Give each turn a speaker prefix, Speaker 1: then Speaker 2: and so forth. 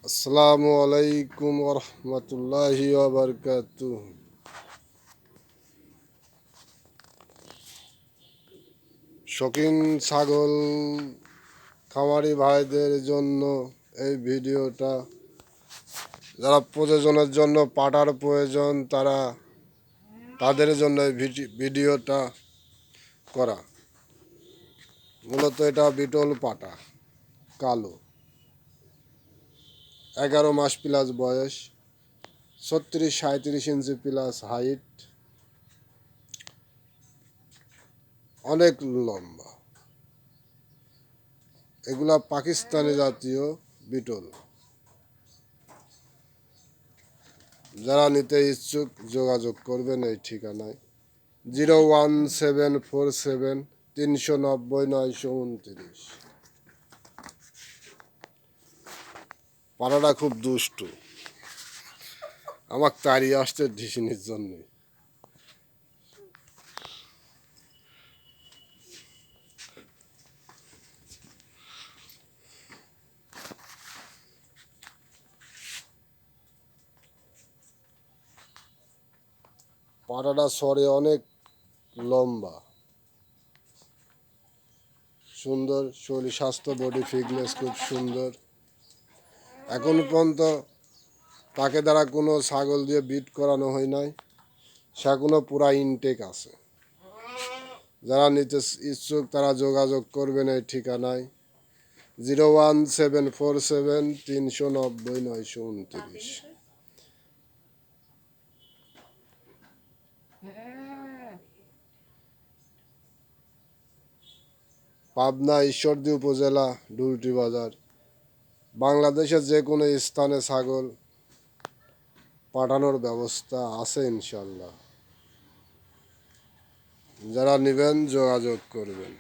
Speaker 1: আসসালামু আলাইকুম রহমতুল্লাহি বারকাতুহ। শৌখিন ছাগল খামারি ভাইদের জন্য এই ভিডিওটা, যারা প্রজননের জন্য পাঠার প্রয়োজন তাদের জন্য এই ভিডিওটা করা। মূলত এটা বিটল পাঠা, কালো, 11 মাস প্লাস বয়স, 36-37 ইঞ্চি প্লাস হাইট, অনেক লম্বা। এগুলা পাকিস্তানি জাতীয় বিটল। যারা নিতে ইচ্ছুক যোগাযোগ করবেন এই ঠিকানায় 01747 390 929। পাড়াটা খুব দুষ্টু, আমার তাড়িয়ে আসতে ঢিসিনির জন্য। পাড়াটা সরে অনেক লম্বা, সুন্দর শরীর স্বাস্থ্য, বডি ফিটনেস খুব সুন্দর। এখন পর্যন্ত তাকে দ্বারা কোনো ছাগল দিয়ে বিট করানো হয় নাই, সেগুলো পুরা ইনটেক আছে। যারা নিতে ইচ্ছুক তারা যোগাযোগ করবেন এই ঠিকানায় 01747 390 929। পাবনা ঈশ্বরদী উপজেলা, ডুলটি বাজার। বাংলাদেশের যে কোনো স্থানে ছাগল পাঠানোর ব্যবস্থা আছে ইনশাল্লাহ। যারা নেবেন যোগাযোগ করবেন।